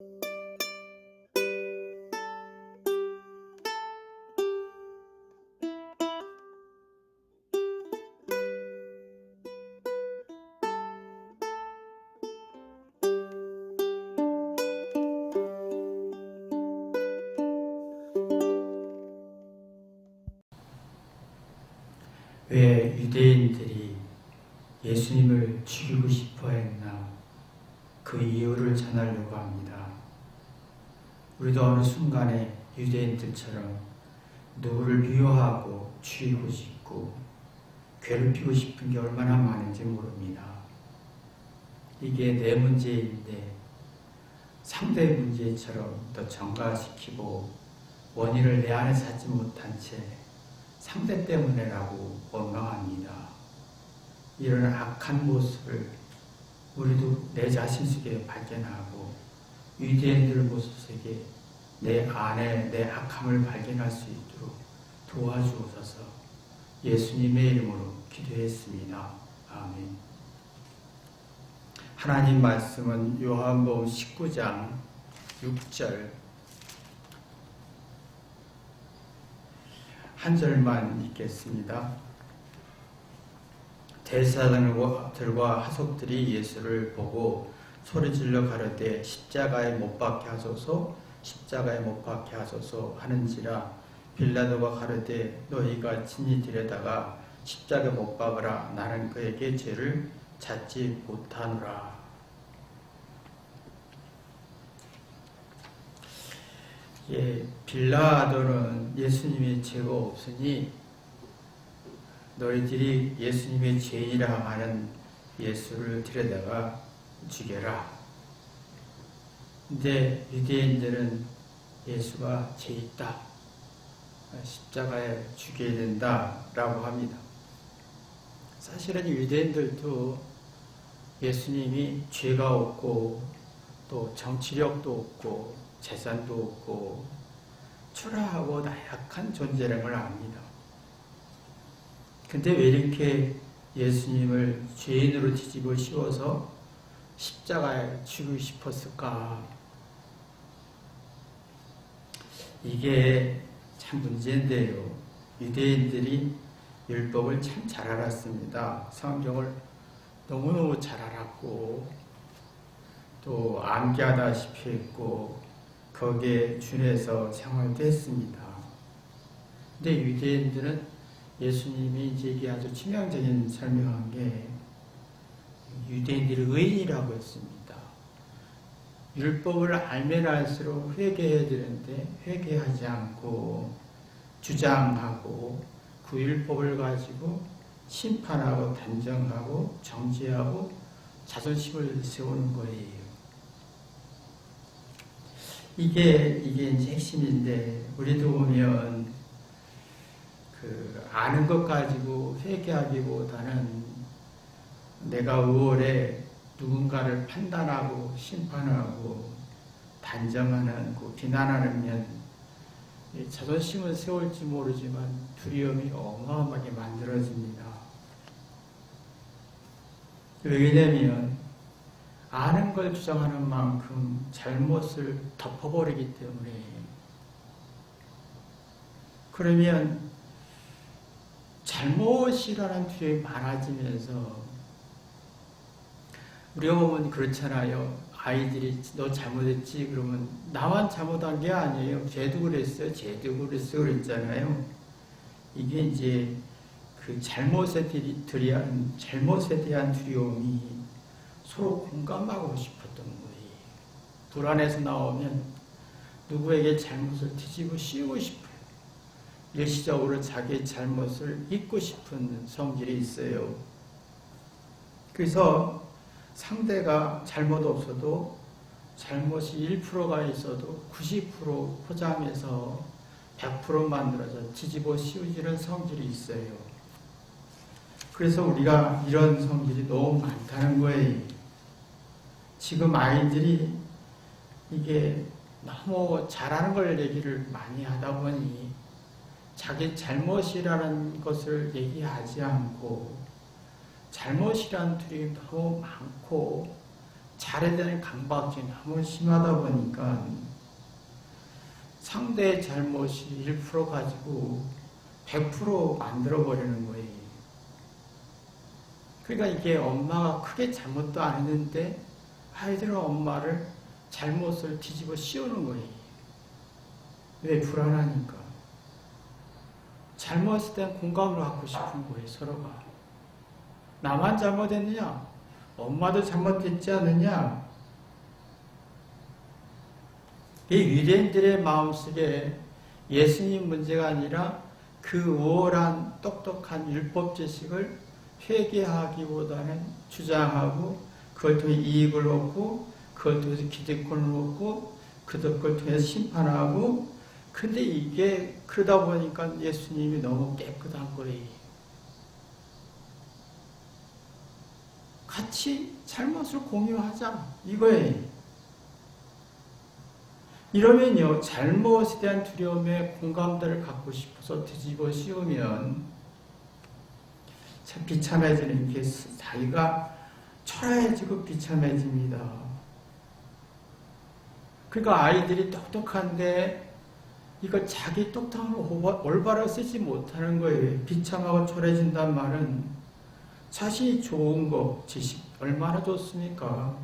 왜 유대인들이 예수님을 죽이고 싶어 했나? 그 이유를 전하려고 합니다. 우리도 어느 순간에 유대인들처럼 누구를 미워하고 죽이고 싶고 괴롭히고 싶은 게 얼마나 많은지 모릅니다. 이게 내 문제인데 상대 문제처럼 더 전가시키고 원인을 내 안에 찾지 못한 채 상대 때문에라고 원망합니다. 이런 악한 모습을 우리도 내 자신 속에 발견하고 유대인들 모습 속에 내 안에 내 악함을 발견할 수 있도록 도와주옵소서. 예수님의 이름으로 기도했습니다. 아멘. 하나님 말씀은 요한복음 19장 6절 한 절만 읽겠습니다. 대제사장들과 하석들이 예수를 보고 소리질러 가로되 십자가에 못 박게 하소서, 십자가에 못 박게 하소서 하는지라. 빌라도가 가로되 너희가 친히 데려다가 십자가에 못 박으라. 나는 그에게 죄를 찾지 못하노라. 빌라도는 예수님의 죄가 없으니 너희들이 예수님의 죄인이라 하는 예수를 데려다가 죽여라. 근데 유대인들은 예수가 죄 있다, 십자가에 죽여야 된다 라고 합니다. 사실은 유대인들도 예수님이 죄가 없고 또 정치력도 없고 재산도 없고 초라하고 나약한 존재라는 걸 압니다. 근데 왜 이렇게 예수님을 죄인으로 뒤집어 씌워서 십자가에 죽이고 싶었을까? 이게 참 문제인데요. 유대인들이 율법을 참 잘 알았습니다. 성경을 너무너무 잘 알았고 또 암기하다시피 했고 거기에 준해서 생활도 했습니다. 근데 유대인들은 예수님이 이제 이게 아주 치명적인 설명한 게 유대인들이 의인이라고 했습니다. 율법을 알면 알수록 회개해야 되는데 회개하지 않고 주장하고 그 율법을 가지고 심판하고 단정하고 정죄하고 자존심을 세우는 거예요. 이게 이제 핵심인데 우리도 보면 아는 것 가지고 회개하기보다는 내가 5월에 누군가를 판단하고 심판하고 단정하는 비난하는 면 자존심을 세울지 모르지만 두려움이 어마어마하게 만들어집니다. 왜냐면 아는 걸 주장하는 만큼 잘못을 덮어버리기 때문에. 그러면 잘못이라는 두려움이 많아지면서 우리가 보면 그렇잖아요. 아이들이 너 잘못했지 그러면 나만 잘못한 게 아니에요. 쟤도 그랬어요. 쟤도 그랬어요. 그랬잖아요. 이게 이제 그 잘못에 대한 두려움이 서로 공감하고 싶었던 거예요. 불안해서 나오면 누구에게 잘못을 뒤집어 씌우고 싶어요. 일시적으로 자기의 잘못을 잊고 싶은 성질이 있어요. 그래서 상대가 잘못 없어도 잘못이 1%가 있어도 90% 포장해서 100% 만들어서 뒤집어 씌우지는 성질이 있어요. 그래서 우리가 이런 성질이 너무 많다는 거예요. 지금 아이들이 이게 너무 잘하는 걸 얘기를 많이 하다 보니 자기 잘못이라는 것을 얘기하지 않고 잘못이라는 두려움이 너무 많고 잘해야 되는 강박증이 너무 심하다 보니까 상대의 잘못이 1% 가지고 100% 만들어버리는 거예요. 그러니까 이게 엄마가 크게 잘못도 안 했는데 아이들은 엄마를 잘못을 뒤집어 씌우는 거예요. 왜? 불안하니까. 잘못했을 땐 공감을 갖고 싶은 거예요, 서로가. 나만 잘못했느냐? 엄마도 잘못했지 않느냐? 이 유대인들의 마음속에 예수님 문제가 아니라 그 우월한 똑똑한 율법 지식을 회개하기보다는 주장하고 그걸 통해 이익을 얻고 그걸 통해서 기득권을 얻고 그걸 통해서 심판하고 근데 이게 그러다 보니까 예수님이 너무 깨끗한 거예요. 같이 잘못을 공유하자 이거예요. 이러면요 잘못에 대한 두려움에 공감대를 갖고 싶어서 뒤집어 씌우면 참 비참해지는 게 자기가 초라해지고 비참해집니다. 그러니까 아이들이 똑똑한데 이거 자기 똑똑함을 올바로 쓰지 못하는 거예요. 비참하고 초라해진다는 말은 자신이 좋은 거, 지식 얼마나 좋습니까?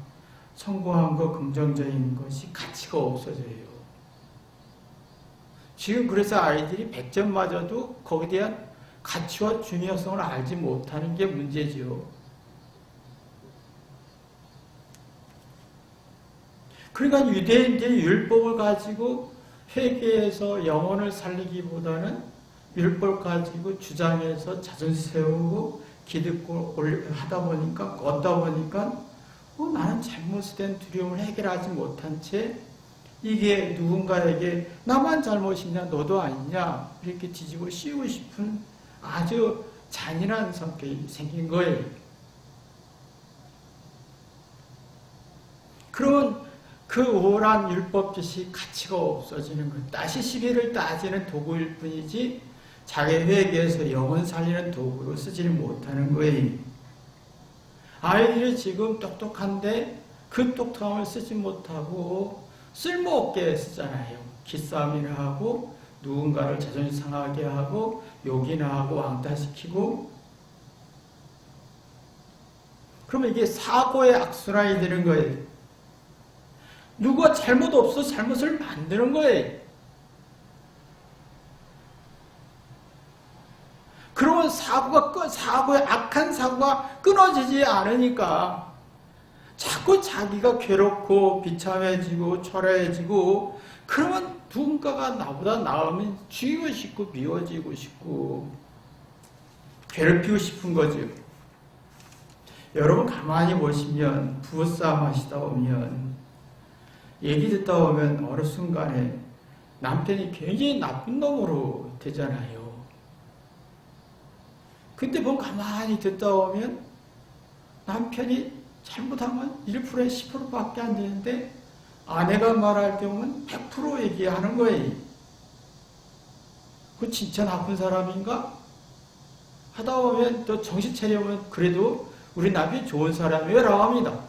성공한 거, 긍정적인 것이 가치가 없어져요. 지금 그래서 아이들이 100점 맞아도 거기에 대한 가치와 중요성을 알지 못하는 게 문제지요. 그러니까 유대인들이 율법을 가지고 회개해서 영혼을 살리기보다는 율법 가지고 주장해서 자존심 세우고 기득권 하다 보니까 얻다 보니까 나는 잘못에 대한 두려움을 해결하지 못한 채 이게 누군가에게 나만 잘못이냐 너도 아니냐 이렇게 뒤집어 씌우고 싶은 아주 잔인한 성격이 생긴 거예요. 그러면 그 우월한 율법 지식 가치가 없어지는 거예요. 다시 시비를 따지는 도구일 뿐이지 자기 회개에서 영혼 살리는 도구로 쓰지를 못하는 거예요. 아이들이 지금 똑똑한데 그 똑똑함을 쓰지 못하고 쓸모없게 쓰잖아요. 기싸움이나 하고 누군가를 자존심 상하게 하고 욕이나 하고 왕따시키고 그러면 이게 사고의 악순환이 되는 거예요. 누가 잘못 없어 잘못을 만드는 거예요. 그러면 사고의 악한 사고가 끊어지지 않으니까 자꾸 자기가 괴롭고 비참해지고 초라해지고 그러면 누군가가 나보다 나으면 죽이고 싶고 미워지고 싶고 괴롭히고 싶은 거죠. 여러분 가만히 보시면 부부싸움 하시다 보면 얘기 듣다 보면 어느 순간에 남편이 굉장히 나쁜 놈으로 되잖아요. 근데 뭐 가만히 듣다 보면 남편이 잘못하면 1%에 10%밖에 안 되는데 아내가 말할 경우는 100% 얘기하는 거예요. 그 진짜 나쁜 사람인가? 하다 보면 또 정신 차려보면 그래도 우리 남편이 좋은 사람이라고 합니다.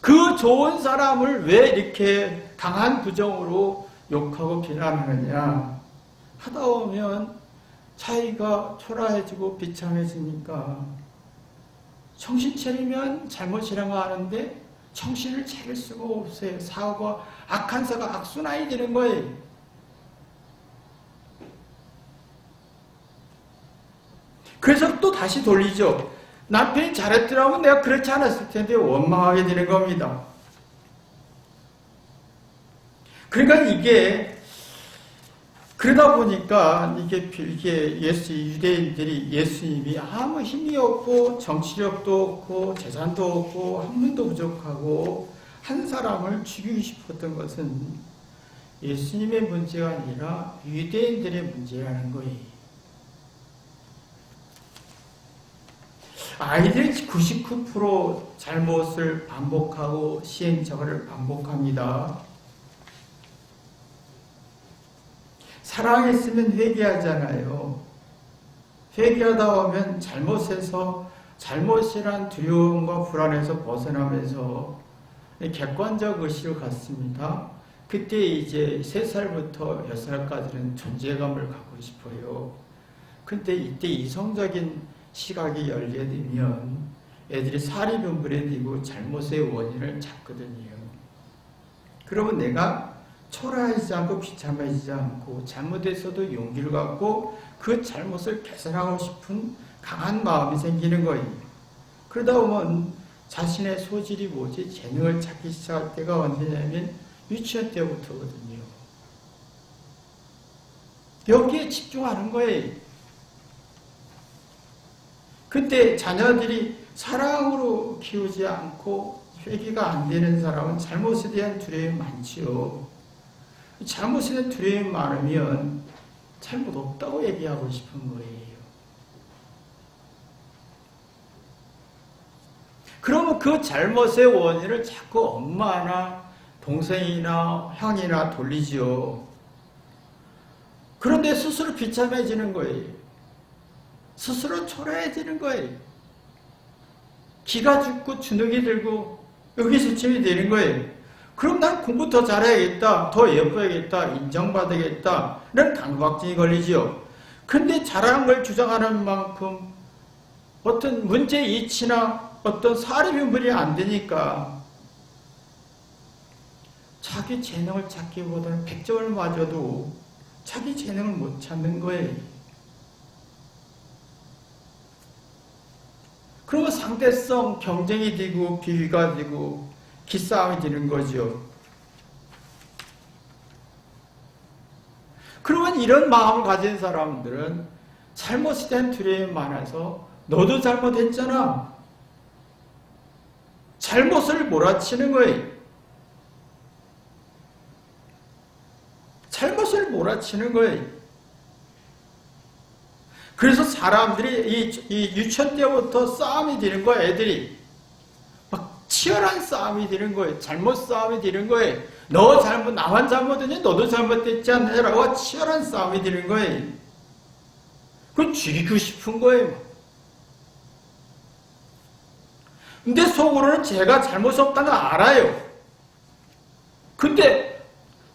그 좋은 사람을 왜 이렇게 강한 부정으로 욕하고 비난하느냐 하다 보면 자기가 초라해지고 비참해지니까 정신 차리면 잘못이라고 하는데 정신을 차릴 수가 없어요. 사고가 악한 사가 악순환이 되는 거예요. 그래서 또 다시 돌리죠. 남편이 잘했더라면 내가 그렇지 않았을 텐데 원망하게 되는 겁니다. 그러니까 이게 그러다 보니까 이게 유대인들이 예수님이 아무 힘이 없고 정치력도 없고 재산도 없고 학문도 부족하고 한 사람을 죽이고 싶었던 것은 예수님의 문제가 아니라 유대인들의 문제라는 거예요. 아이들이 99% 잘못을 반복하고 시행착오를 반복합니다. 사랑했으면 회개하잖아요. 회개하다 보면 잘못이란 두려움과 불안에서 벗어나면서 객관적 의식을 갖습니다. 그때 이제 3살부터 6살까지는 존재감을 갖고 싶어요. 근데 이때 이성적인 시각이 열리게 되면 애들이 사리분별에 되고 잘못의 원인을 찾거든요. 그러면 내가 초라하지 않고 비참해지지 않고 잘못했어도 용기를 갖고 그 잘못을 개선하고 싶은 강한 마음이 생기는 거예요. 그러다 보면 자신의 소질이 뭐지? 재능을 찾기 시작할 때가 언제냐면 유치원 때부터거든요. 여기에 집중하는 거예요. 그때 자녀들이 사랑으로 키우지 않고 회개가 안 되는 사람은 잘못에 대한 두려움이 많지요. 잘못에 대한 두려움이 많으면 잘못 없다고 얘기하고 싶은 거예요. 그러면 그 잘못의 원인을 자꾸 엄마나 동생이나 형이나 돌리지요. 그런데 스스로 비참해지는 거예요. 스스로 초라해지는 거예요. 기가 죽고 주눅이 들고 의기소침이 되는 거예요. 그럼 난 공부 더 잘해야겠다, 더 예뻐야겠다, 인정받아야겠다 이런 강박증이 걸리지요. 근데 잘하는 걸 주장하는 만큼 어떤 문제 이치나 어떤 사리분별이 안 되니까 자기 재능을 찾기보다는 100점을 맞아도 자기 재능을 못 찾는 거예요. 그러면 상대성, 경쟁이 되고 비위가 되고 기싸움이 되는 거죠. 그러면 이런 마음을 가진 사람들은 잘못에 대한 두려움이 많아서 너도 잘못했잖아. 잘못을 몰아치는 거예요. 잘못을 몰아치는 거예요. 그래서 사람들이 이 유치원 때부터 싸움이 되는 거예요. 애들이 막 치열한 싸움이 되는 거예요. 잘못 싸움이 되는 거예요. 너 잘못, 나만 잘못했니? 너도 잘못했지 않느냐라고 치열한 싸움이 되는 거예요. 그걸 죽이고 싶은 거예요. 근데 속으로는 제가 잘못 없다는 걸 알아요. 근데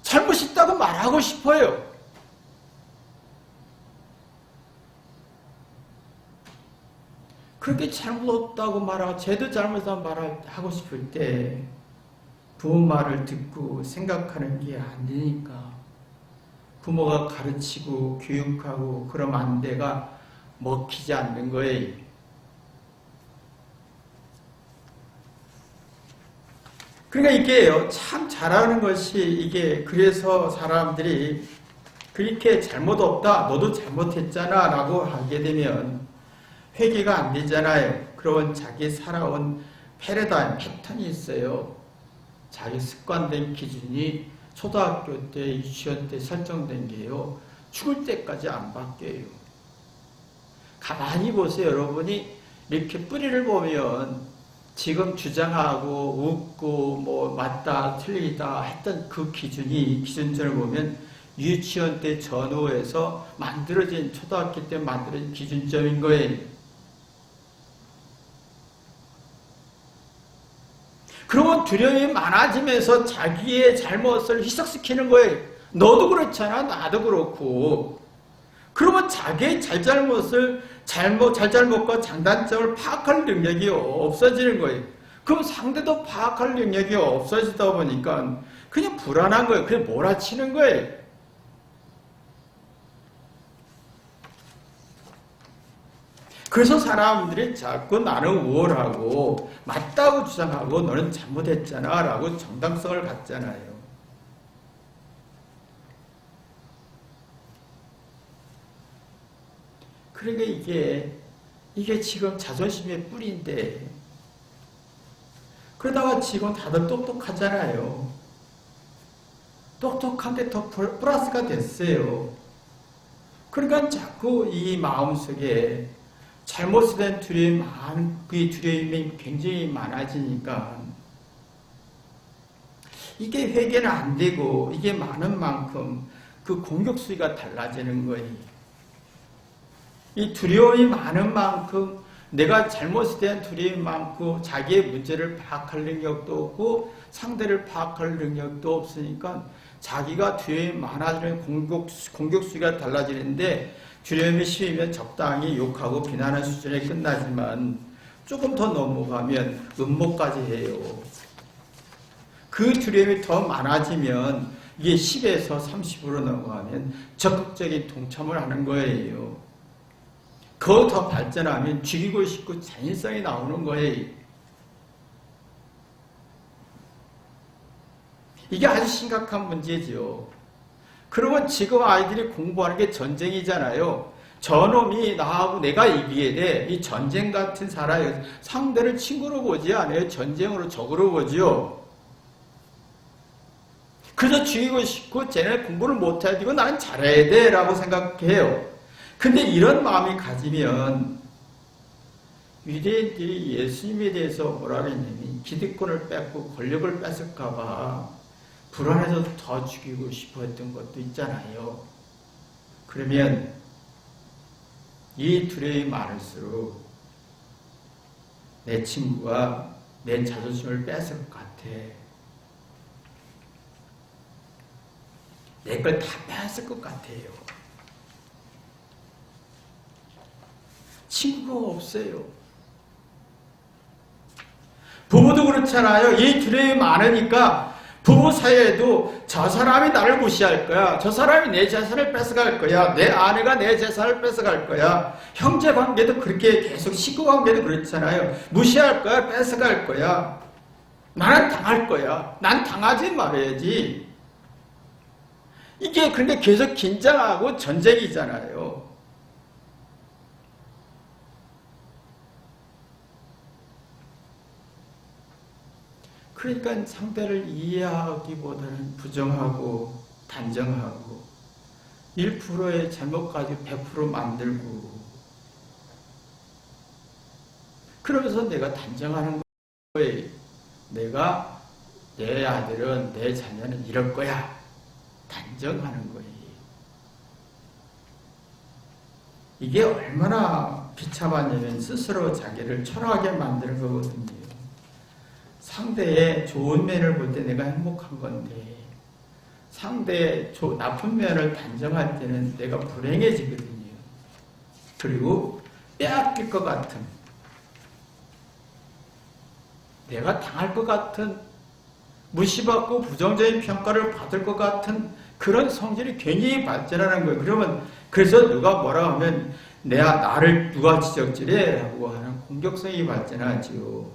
잘못 있다고 말하고 싶어요. 그렇게 잘못 없다고 말하고 쟤도 잘못한 말을 하고 싶을 때 부모 말을 듣고 생각하는 게 안 되니까 부모가 가르치고 교육하고 그러면 안 돼가 먹히지 않는 거예요. 그러니까 이게요, 참 잘하는 것이 이게 그래서 사람들이 그렇게 잘못 없다, 너도 잘못했잖아 라고 하게 되면 회개가 안 되잖아요. 그러면 자기 살아온 패러다임, 패턴이 있어요. 자기 습관된 기준이 초등학교 때, 유치원 때 설정된 게요. 죽을 때까지 안 바뀌어요. 가만히 보세요. 여러분이 이렇게 뿌리를 보면 지금 주장하고 웃고 뭐 맞다 틀리다 했던 그 기준점을 보면 유치원 때 전후에서 만들어진 초등학교 때 만들어진 기준점인 거예요. 그러면 두려움이 많아지면서 자기의 잘못을 희석시키는 거예요. 너도 그렇잖아, 나도 그렇고. 그러면 자기의 잘잘못과 장단점을 파악할 능력이 없어지는 거예요. 그럼 상대도 파악할 능력이 없어지다 보니까 그냥 불안한 거예요. 그냥 몰아치는 거예요. 그래서 사람들이 자꾸 나는 우월하고 맞다고 주장하고 너는 잘못했잖아 라고 정당성을 갖잖아요. 그러니까 이게 지금 자존심의 뿌리인데 그러다가 지금 다들 똑똑하잖아요. 똑똑한데 더 플러스가 됐어요. 그러니까 자꾸 이 마음속에 잘못에 대한 그 두려움이 굉장히 많아지니까 이게 회개는 안 되고 이게 많은 만큼 그 공격 수위가 달라지는 거예요. 이 두려움이 많은 만큼 내가 잘못에 대한 두려움이 많고 자기의 문제를 파악할 능력도 없고 상대를 파악할 능력도 없으니까 자기가 두려움이 많아지는 공격수가 달라지는데 두려움이 심하면 적당히 욕하고 비난하는 수준에 끝나지만 조금 더 넘어가면 음모까지 해요. 그 두려움이 더 많아지면 이게 10에서 30으로 넘어가면 적극적인 동참을 하는 거예요. 그거 더 발전하면 죽이고 싶고 잔인성이 나오는 거예요. 이게 아주 심각한 문제죠. 그러면 지금 아이들이 공부하는 게 전쟁이잖아요. 저놈이 나하고 내가 이기게 돼. 이 전쟁 같은 사람이 상대를 친구로 보지 않아요. 전쟁으로 적으로 보죠. 그래서 죽이고 싶고 쟤네 공부를 못해야 되고 나는 잘해야 돼 라고 생각해요. 근데 이런 마음이 가지면 유대인들이 예수님에 대해서 뭐라 그랬냐면 기득권을 뺏고 권력을 뺏을까봐 불안해서 더 죽이고 싶어 했던 것도 있잖아요. 그러면 이 두려움이 많을수록 내 친구가 내 자존심을 뺏을 것 같아. 내 걸 다 뺏을 것 같아요. 친구가 없어요. 부부도 그렇잖아요. 이 두려움이 많으니까 부부 사이에도 저 사람이 나를 무시할 거야. 저 사람이 내 재산을 뺏어갈 거야. 내 아내가 내 재산을 뺏어갈 거야. 형제 관계도 그렇게 계속 식구 관계도 그렇잖아요. 무시할 거야. 뺏어갈 거야. 나는 당할 거야. 난 당하지 말아야지. 이게 근데 계속 긴장하고 전쟁이잖아요. 그러니까 상대를 이해하기보다는 부정하고 단정하고 1%의 잘못 가지고 100% 만들고 그러면서 내가 단정하는 거예요. 내가 내 아들은 내 자녀는 이럴 거야. 단정하는 거예요. 이게 얼마나 비참하냐면 스스로 자기를 초라하게 만드는 거거든요. 상대의 좋은 면을 볼 때 내가 행복한 건데 상대의 나쁜 면을 단정할 때는 내가 불행해지거든요. 그리고 빼앗길 것 같은 내가 당할 것 같은 무시받고 부정적인 평가를 받을 것 같은 그런 성질이 괜히 발전하는 거예요. 그러면 그래서 누가 뭐라 하면 나를 누가 지적질해? 라고 하는 공격성이 발전하죠.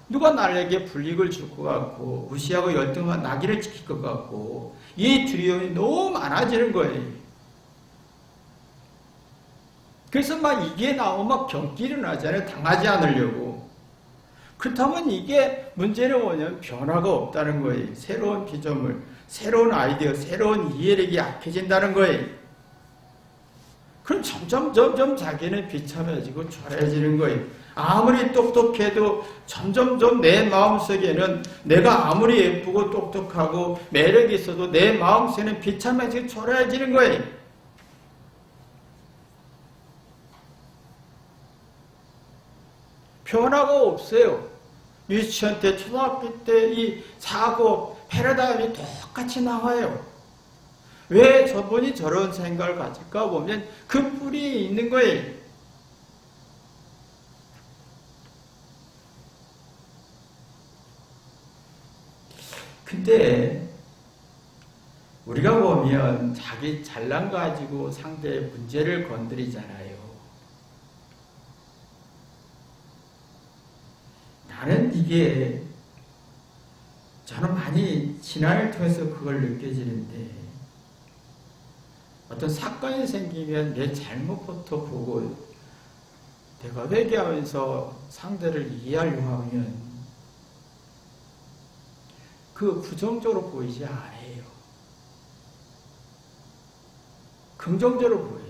누가 나에게 불이익을 줄 것 같고 무시하고 열등한 나기를 지킬 것 같고 이 두려움이 너무 많아지는 거예요. 그래서 막 이게 나오면 막 경기를 나잖아요. 당하지 않으려고. 그렇다면 이게 문제는 뭐냐면 변화가 없다는 거예요. 새로운 피조물, 새로운 아이디어, 새로운 이해력이 약해진다는 거예요. 그럼 점점 자기는 비참해지고 초라해지는 거예요. 아무리 똑똑해도 점점 내 마음속에는 내가 아무리 예쁘고 똑똑하고 매력이 있어도 내 마음속에는 비참해지고 초라해지는 거예요. 변화가 없어요. 유치원 때, 초등학교 때 이 사고, 패러다임이 똑같이 나와요. 왜 저분이 저런 생각을 가질까 보면 그 뿌리에 있는 거예요. 근데 우리가 보면 자기 잘난 가지고 상대의 문제를 건드리잖아요. 나는 이게 저는 많이 진화를 통해서 그걸 느껴지는데 어떤 사건이 생기면 내 잘못부터 보고 내가 회개하면서 상대를 이해하려고 하면 그 부정적으로 보이지 않아요. 긍정적으로 보여요.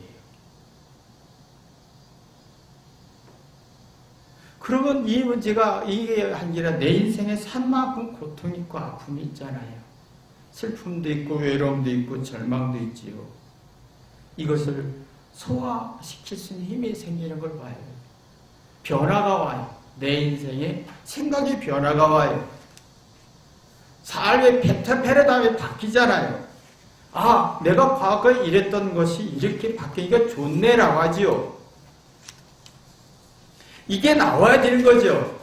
그러면 이 문제가 이게 아니라 내 인생에 산만큼 고통이 있고 아픔이 있잖아요. 슬픔도 있고 외로움도 있고 절망도 있지요. 이것을 소화시킬 수 있는 힘이 생기는 걸 봐요. 변화가 와요. 내 인생에 생각의 변화가 와요. 삶의 패러다임이 바뀌잖아요. 아, 내가 과거에 이랬던 것이 이렇게 바뀌니까 좋네라고 하지요. 이게 나와야 되는 거죠.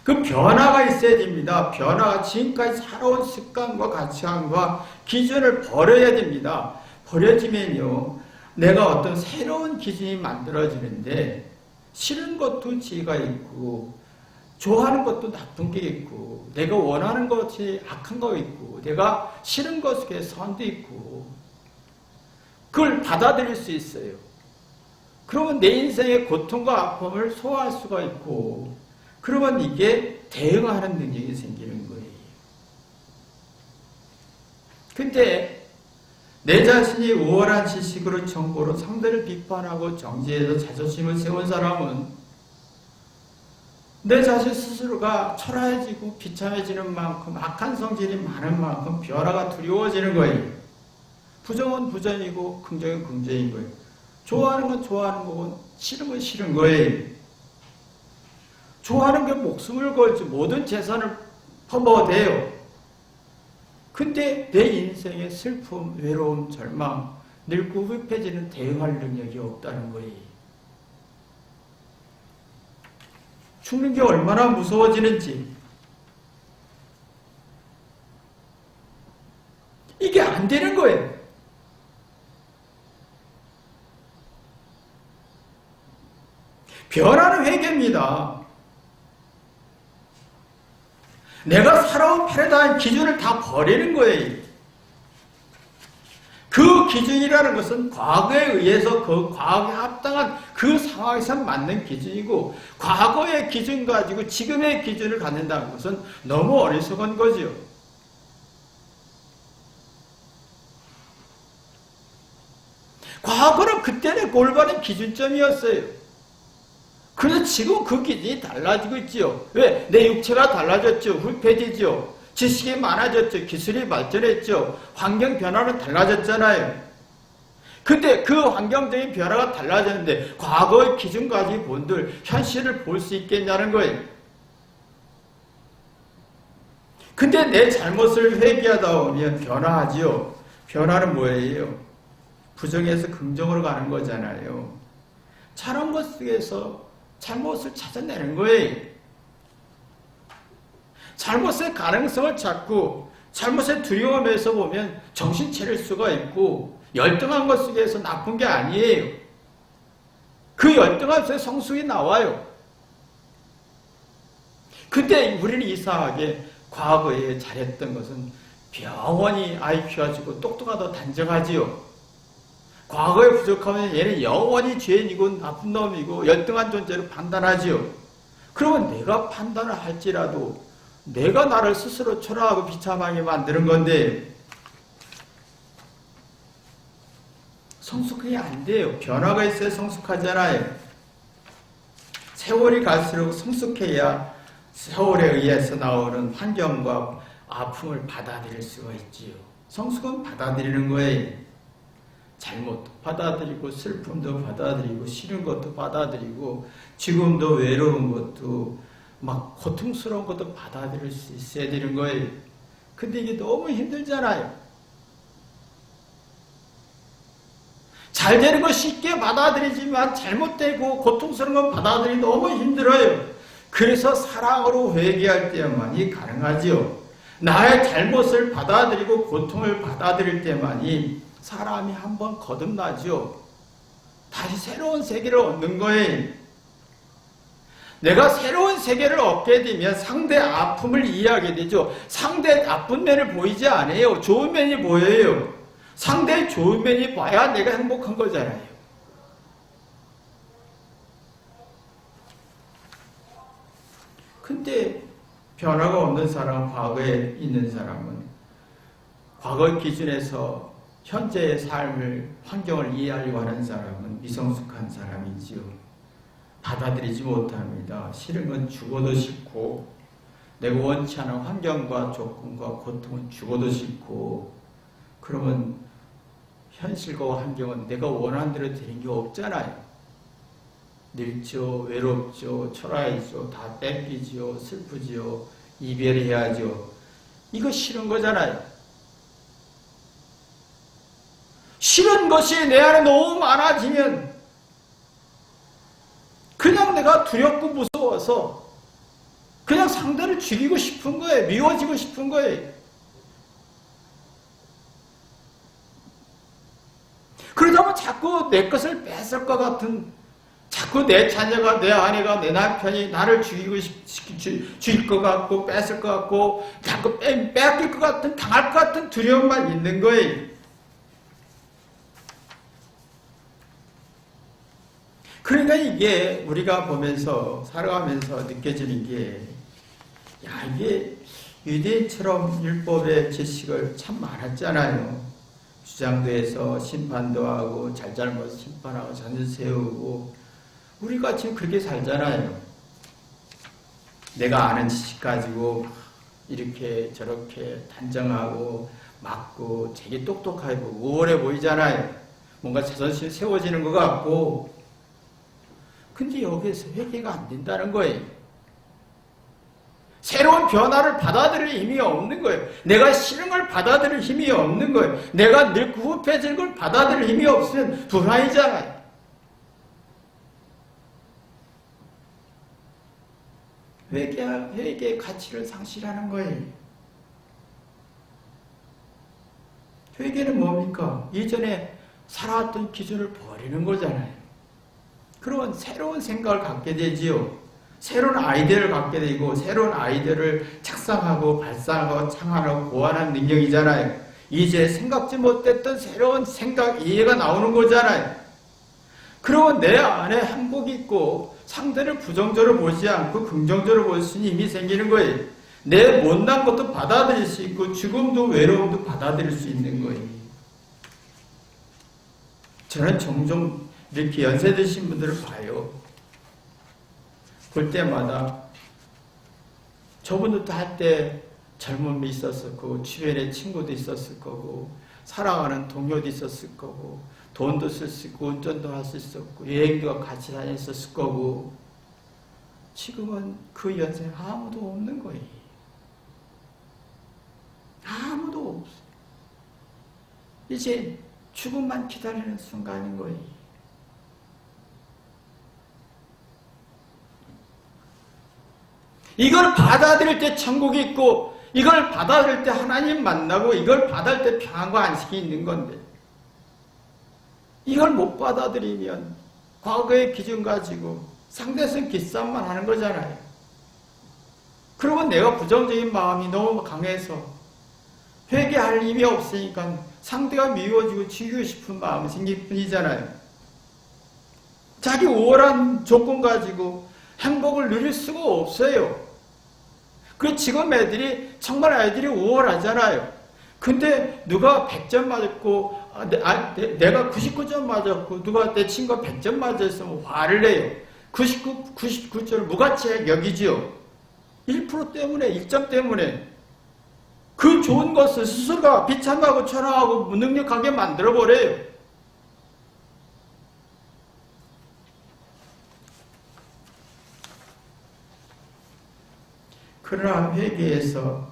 그 변화가 있어야 됩니다. 변화가 지금까지 살아온 습관과 가치관과 기준을 버려야 됩니다. 버려지면요, 내가 어떤 새로운 기준이 만들어지는데 싫은 것도 지가 있고 좋아하는 것도 나쁜 게 있고 내가 원하는 것이 악한 거 있고 내가 싫은 것에 선도 있고 그걸 받아들일 수 있어요. 그러면 내 인생의 고통과 아픔을 소화할 수가 있고 그러면 이게 대응하는 능력이 생기는 거예요. 근데 내 자신이 우월한 지식으로 정보로 상대를 비판하고 정지해서 자존심을 세운 사람은 내 자신 스스로가 초라해지고 비참해지는 만큼 악한 성질이 많은 만큼 변화가 두려워지는 거예요. 부정은 부정이고 긍정은 긍정인 거예요. 좋아하는 건 좋아하는 거고 싫은 건 싫은 거예요. 좋아하는 게 목숨을 걸지 모든 재산을 퍼먹어도 돼요. 근데 내 인생의 슬픔, 외로움, 절망, 늙고 후패지는 대응할 능력이 없다는 거예요. 죽는 게 얼마나 무서워지는지. 이게 안 되는 거예요. 변화는 회개입니다. 내가 살아온 패러다임 기준을 다 버리는 거예요. 그 기준이라는 것은 과거에 의해서 그 과거에 합당한 그 상황에서 맞는 기준이고 과거의 기준 가지고 지금의 기준을 갖는다는 것은 너무 어리석은 거죠. 과거는 그때는 올바른 기준점이었어요. 그래서 지금 그 기준이 달라지고 있지요. 왜? 내 육체가 달라졌죠. 후패지죠. 지식이 많아졌죠. 기술이 발전했죠. 환경 변화는 달라졌잖아요. 근데 그 환경적인 변화가 달라졌는데 과거의 기준까지 본들 현실을 볼 수 있겠냐는 거예요. 근데 내 잘못을 회개하다 보면 변화하지요. 변화는 뭐예요? 부정에서 긍정으로 가는 거잖아요. 잘한 것 속에서 잘못을 찾아내는 거예요. 잘못의 가능성을 찾고 잘못의 두려움에서 보면 정신 차릴 수가 있고 열등한 것 속에서 나쁜 게 아니에요. 그 열등함 속에 성숙이 나와요. 근데 우리는 이상하게 과거에 잘했던 것은 영원히 IQ가 지고 똑똑하다 단정하지요. 과거에 부족하면 얘는 영원히 죄인이고 나쁜 놈이고 열등한 존재로 판단하지요. 그러면 내가 판단을 할지라도 내가 나를 스스로 초라하고 비참하게 만드는 건데 성숙하게 안 돼요. 변화가 있어야 성숙하잖아요. 세월이 갈수록 성숙해야 세월에 의해서 나오는 환경과 아픔을 받아들일 수가 있지요. 성숙은 받아들이는 거예요. 잘못도 받아들이고 슬픔도 받아들이고 싫은 것도 받아들이고 지금도 외로운 것도 막 고통스러운 것도 받아들일 수 있어야 되는 거예요. 근데 이게 너무 힘들잖아요. 잘 되는 거 쉽게 받아들이지만 잘못되고 고통스러운 건 받아들이기 너무 힘들어요. 그래서 사랑으로 회개할 때만이 가능하지요. 나의 잘못을 받아들이고 고통을 받아들일 때만이 사람이 한번 거듭나죠. 다시 새로운 세계를 얻는 거예요. 내가 새로운 세계를 얻게 되면 상대의 아픔을 이해하게 되죠. 상대의 나쁜 면을 보이지 않아요. 좋은 면이 보여요. 상대의 좋은 면이 봐야 내가 행복한 거잖아요. 근데 변화가 없는 사람, 과거에 있는 사람은 과거의 기준에서 현재의 삶을, 환경을 이해하려고 하는 사람은 미성숙한 사람이지요. 받아들이지 못합니다. 싫은 건 죽어도 싫고 내가 원치 않은 환경과 조건과 고통은 죽어도 싫고 그러면 현실과 환경은 내가 원하는 대로 되는 게 없잖아요. 늙죠, 외롭죠, 초라해죠, 다 뺏기죠, 슬프죠, 이별해야죠. 이거 싫은 거잖아요. 싫은 것이 내 안에 너무 많아지면 그냥 내가 두렵고 무서워서 그냥 상대를 죽이고 싶은 거예요. 미워지고 싶은 거예요. 그러다 보면 자꾸 내 것을 뺏을 것 같은, 자꾸 내 자녀가, 내 아내가, 내 남편이 나를 죽일 것 같고 뺏을 것 같고 자꾸 뺏길 것 같은, 당할 것 같은 두려움만 있는 거예요. 그러니까 이게 우리가 보면서 살아가면서 느껴지는 게, 야, 이게 유대인처럼 율법의 지식을 참 많았잖아요. 주장도 해서 심판도 하고 잘잘못 심판하고 자녀 세우고, 우리가 지금 그렇게 살잖아요. 내가 아는 지식 가지고 이렇게 저렇게 단정하고 맞고 되게 똑똑하고 우월해 보이잖아요. 뭔가 자존심이 세워지는 것 같고. 근데 여기에서 회개가 안 된다는 거예요. 새로운 변화를 받아들일 힘이 없는 거예요. 내가 싫은 걸 받아들일 힘이 없는 거예요. 내가 늘 구급해질 걸 받아들일 힘이 없으면 불안이잖아요. 회개의 가치를 상실하는 거예요. 회개는 뭡니까? 이전에 살아왔던 기준을 버리는 거잖아요. 그러면 새로운 생각을 갖게 되지요. 새로운 아이디어를 갖게 되고, 새로운 아이디어를 착상하고 발상하고 창안하고 보완하는 능력이잖아요. 이제 생각지 못했던 새로운 생각, 이해가 나오는 거잖아요. 그러면 내 안에 행복이 있고 상대를 부정적으로 보지 않고 긍정적으로 볼 수 있는 힘이 생기는 거예요. 내 못난 것도 받아들일 수 있고 죽음도 외로움도 받아들일 수 있는 거예요. 저는 종종 이렇게 연세 드신 분들을 봐요. 볼 때마다 저분들도 한때 젊음이 있었을 거고 주변에 친구도 있었을 거고 살아가는 동료도 있었을 거고 돈도 쓸 수 있고 운전도 할 수 있었고 여행도 같이 다녔었을 거고 지금은 그 연세에 아무도 없는 거예요. 아무도 없어. 이제 죽음만 기다리는 순간인 거예요. 이걸 받아들일 때 천국이 있고 이걸 받아들일 때 하나님 만나고 이걸 받아들일 때 평안과 안식이 있는 건데 이걸 못 받아들이면 과거의 기준 가지고 상대성 기싸움만 하는 거잖아요. 그러면 내가 부정적인 마음이 너무 강해서 회개할 힘이 없으니까 상대가 미워지고 죽이고 싶은 마음이 생길 뿐이잖아요. 자기 우월한 조건 가지고 행복을 누릴 수가 없어요. 그 지금 애들이 정말 애들이 우월하잖아요. 근데 누가 100점 맞았고 내가 99점 맞았고 누가 내 친구가 100점 맞았으면 화를 내요. 99점을 무가치하게 여기지요. 1% 때문에 1점 때문에 그 좋은 것을 스스로가 비참하고 초라하고 무능력하게 만들어버려요. 그러나 회개에서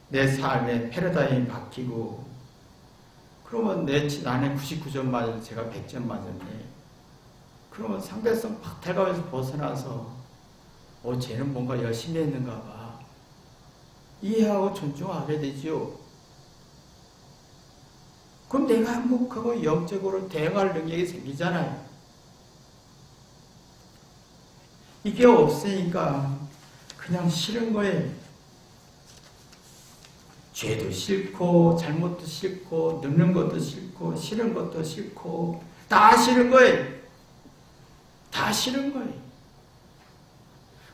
내 삶의 패러다임이 바뀌고 그러면 나는 99점 맞아서 제가 100점 맞았네. 그러면 상대성 박탈감에서 벗어나서 쟤는 뭔가 열심히 했는가 봐. 이해하고 존중하게 되지요. 그럼 내가 행복하고 영적으로 대응할 능력이 생기잖아요. 이게 없으니까 그냥 싫은 거예요. 죄도 싫고 잘못도 싫고 늙는 것도 싫고 싫은 것도 싫고 다 싫은 거예요. 다 싫은 거예요.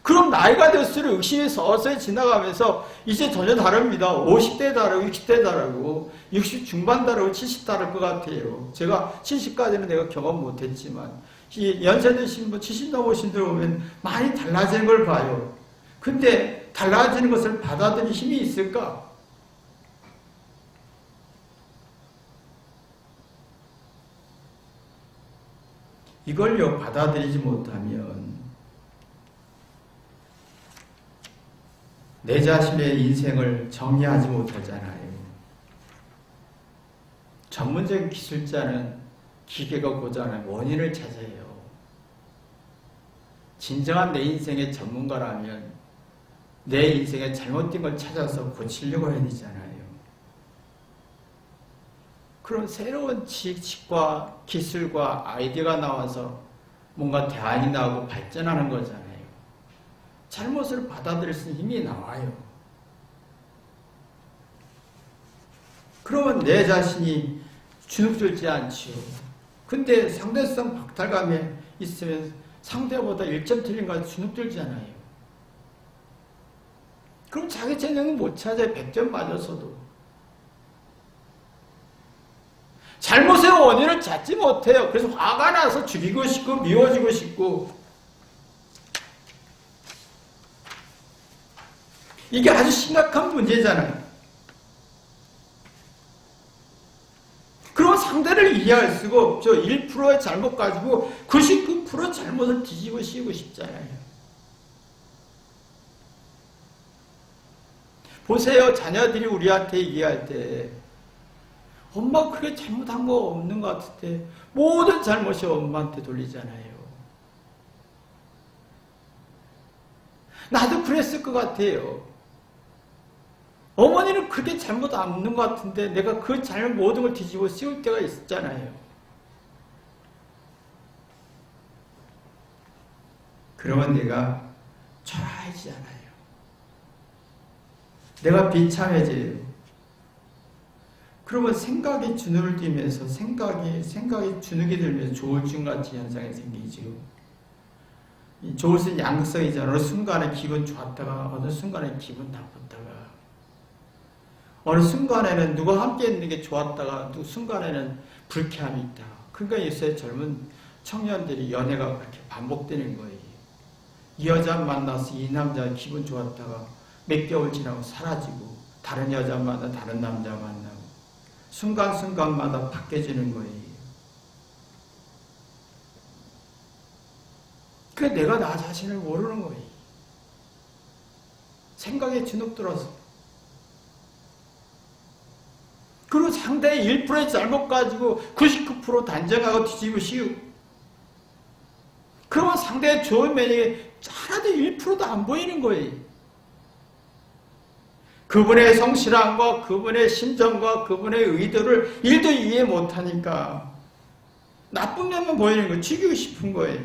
그럼 나이가 들수록 의식이 서서히 지나가면서 이제 전혀 다릅니다. 50대 다르고 60대 다르고 60 중반 다르고 70 다를 것 같아요. 제가 70까지는 내가 경험 못했지만 연세 드신 분 70 넘으신 분 보면 많이 달라지는 걸 봐요. 근데 달라지는 것을 받아들일 힘이 있을까? 이걸요 받아들이지 못하면 내 자신의 인생을 정의하지 못하잖아요. 전문적인 기술자는 기계가 고장난 원인을 찾아요. 진정한 내 인생의 전문가라면 내 인생에 잘못된 걸 찾아서 고치려고 해야 되잖아요. 그런 새로운 지식과 기술과 아이디어가 나와서 뭔가 대안이 나오고 발전하는 거잖아요. 잘못을 받아들일 수 있는 힘이 나와요. 그러면 내 자신이 주눅들지 않지요. 근데 상대성 박탈감에 있으면 상대보다 1점 틀린 거 주눅들잖아요. 그럼 자기 재능은 못 찾아요. 100점 맞았어도. 잘못의 원인을 찾지 못해요. 그래서 화가 나서 죽이고 싶고 미워지고 싶고, 이게 아주 심각한 문제잖아요. 그럼 상대를 이해할 수가 없죠. 1%의 잘못 가지고 99% 잘못을 뒤집어 씌우고 싶잖아요. 보세요. 자녀들이 우리한테 얘기할 때 엄마 그렇게 잘못한 거 없는 것 같은데 모든 잘못이 엄마한테 돌리잖아요. 나도 그랬을 것 같아요. 어머니는 그렇게 잘못 없는 것 같은데 내가 그 잘못 모든 걸 뒤집어 씌울 때가 있었잖아요. 그러면 내가 초라해지잖아요. 내가 비참해져요. 그러면 생각이 주눅을 들면서 생각이 주눅이 들면서 조울증같이 현상이 생기죠. 이 조울증 양성이잖아요. 어느 순간에 기분 좋았다가 어느 순간에 기분 나빴다가, 어느 순간에는 누가 함께 있는 게 좋았다가 또 순간에는 불쾌함이 있다. 그러니까 요새 젊은 청년들이 연애가 그렇게 반복되는 거예요. 이 여자 만나서 이 남자 기분 좋았다가 몇 개월 지나고 사라지고 다른 여자 만나 다른 남자 만나고 순간순간마다 바뀌어지는 거예요. 그래 내가 나 자신을 모르는 거예요. 생각에 주눅들어서. 그리고 상대의 1%의 잘못 가지고 99% 단정하고 뒤집어 씌우고, 그러면 상대의 좋은 면이 하나도 1%도 안 보이는 거예요. 그분의 성실함과 그분의 심정과 그분의 의도를 1도 이해 못하니까 나쁜 면만 보이는 거예요. 죽이고 싶은 거예요.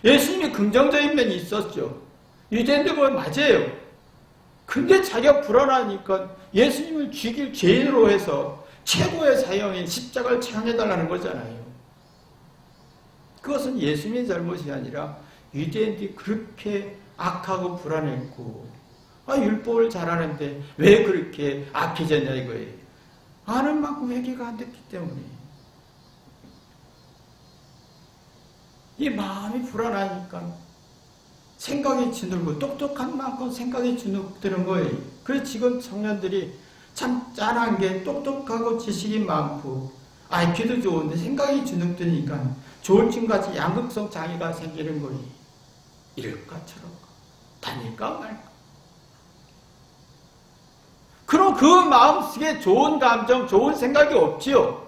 예수님이 긍정적인 면이 있었죠. 유대인들 보면 맞아요. 근데 자기가 불안하니까 예수님을 죽일 죄인으로 해서 최고의 사형인 십자가를 처형해달라는 거잖아요. 그것은 예수님의 잘못이 아니라 유대인들이 그렇게 악하고 불안했고, 율법을 잘하는데 왜 그렇게 악해졌냐 이거예요. 아는 만큼 회개가 안 됐기 때문에. 이 마음이 불안하니까 생각이 주눅고, 똑똑한 만큼 생각이 주눅드는 거예요. 그래서 지금 청년들이 참 짠한 게 똑똑하고 지식이 많고 IQ도 좋은데 생각이 주눅드니까 조울증같이 양극성 장애가 생기는 거예요. 이럴까 저럴까, 다닐까 말까. 그럼 그 마음속에 좋은 감정, 좋은 생각이 없지요.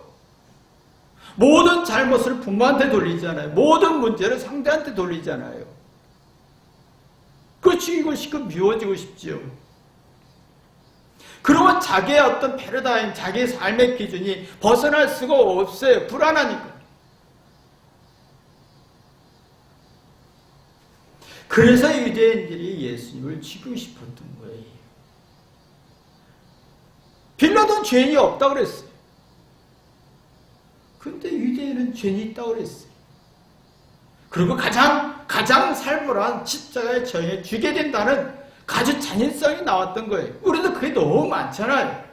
모든 잘못을 부모한테 돌리잖아요. 모든 문제를 상대한테 돌리잖아요. 그 죽이고 싶고 미워지고 싶지요. 그러면 자기의 어떤 패러다임, 자기의 삶의 기준이 벗어날 수가 없어요. 불안하니까. 그래서 유대인들이 예수님을 죽이고 싶었던 거예요. 빌라도는 죄인이 없다고 그랬어요. 근데 유대인은 죄인이 있다고 그랬어요. 그리고 가장 살벌한 십자가의 처형에 죽게 된다는 아주 잔인성이 나왔던 거예요. 우리도 그게 너무 많잖아요.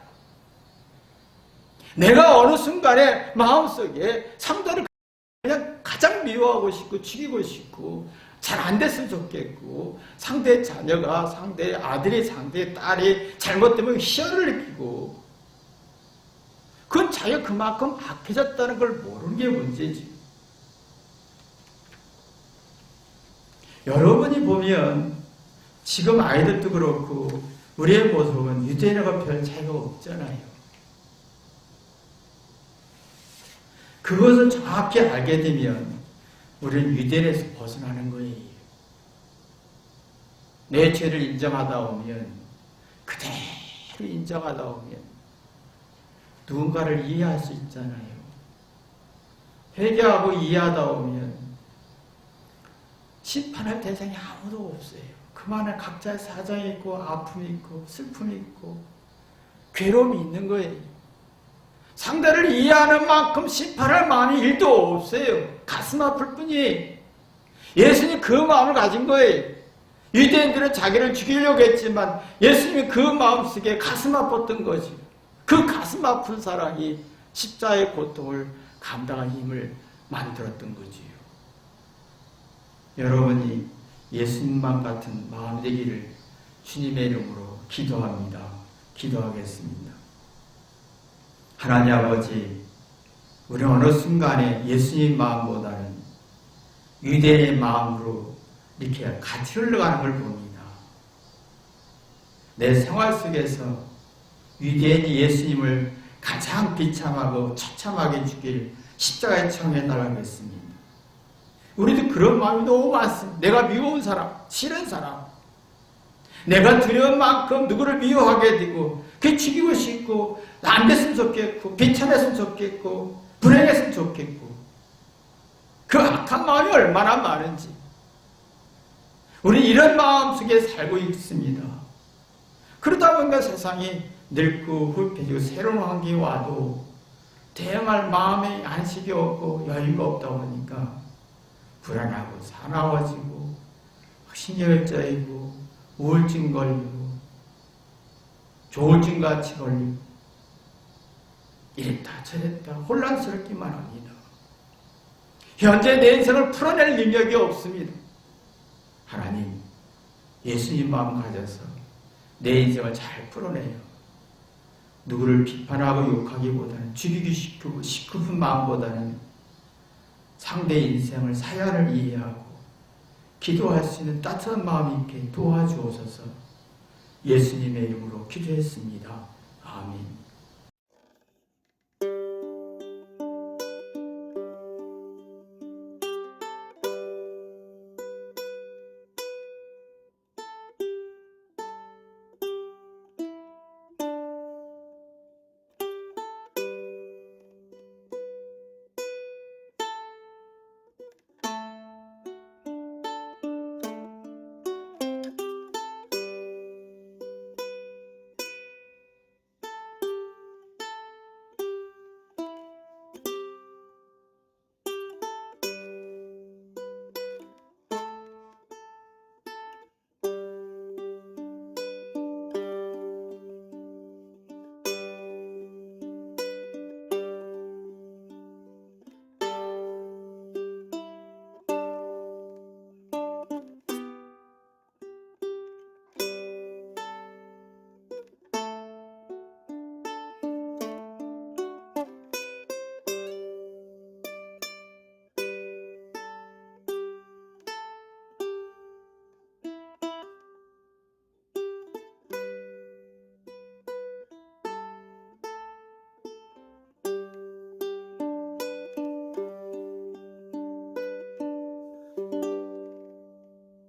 내가 어느 순간에 마음속에 상대를 그냥 가장 미워하고 싶고 죽이고 싶고 잘 안 됐으면 좋겠고, 상대의 자녀가, 상대의 아들이, 상대의 딸이 잘못되면 희열을 느끼고, 그건 자기가 그만큼 악해졌다는 걸 모르는 게 문제지. 여러분이 보면 지금 아이들도 그렇고 우리의 모습은 유대인과 별 차이가 없잖아요. 그것을 정확히 알게 되면 우리는 유대인에서 벗어나는 거예요. 내 죄를 인정하다 오면, 그대로 인정하다 오면 누군가를 이해할 수 있잖아요. 회개하고 이해하다 오면 심판할 대상이 아무도 없어요. 그만한 각자의 사정이 있고 아픔이 있고 슬픔이 있고 괴로움이 있는 거예요. 상대를 이해하는 만큼 심판할 마음이 1도 없어요. 가슴 아플 뿐이에요. 예수님이 그 마음을 가진 거예요. 유대인들은 자기를 죽이려고 했지만 예수님이 그 마음속에 가슴 아팠던 거지. 그 가슴 아픈 사랑이 십자가의 고통을 감당할 힘을 만들었던 거지요. 여러분이 예수님만 같은 마음이 되기를 주님의 이름으로 기도합니다. 기도하겠습니다. 하나님 아버지, 우리 어느 순간에 예수님 마음보다는 유대인의 마음으로 이렇게 같이 흘러가는 걸 봅니다. 내 생활 속에서 유대인이 예수님을 가장 비참하고 처참하게 죽일 십자가에 청해 달라겠습니다. 우리도 그런 마음이 너무 많습니다. 내가 미워온 사람, 싫은 사람, 내가 두려운 만큼 누구를 미워하게 되고 그 죽이고 싶고 안 됐으면 좋겠고 비참했으면 좋겠고 불행했으면 좋겠고 그 악한 마음이 얼마나 많은지 우리 이런 마음 속에 살고 있습니다. 그러다 보니까 세상이 늙고 흡해지고 새로운 환경이 와도 대응할 마음의 안식이 없고 여유가 없다 보니까 불안하고 사나워지고 신경을 짜이고 우울증 걸리고 조울증같이 걸리고 이랬다 저랬다 혼란스럽기만 합니다. 현재 내 인생을 풀어낼 능력이 없습니다. 하나님, 예수님 마음 가져서 내 인생을 잘 풀어내요. 누구를 비판하고 욕하기보다는 죽이기 싶은 마음보다는 상대의 인생을 사연을 이해하고 기도할 수 있는 따뜻한 마음이 있게 도와주옵소서. 예수님의 이름으로 기도했습니다. 아멘.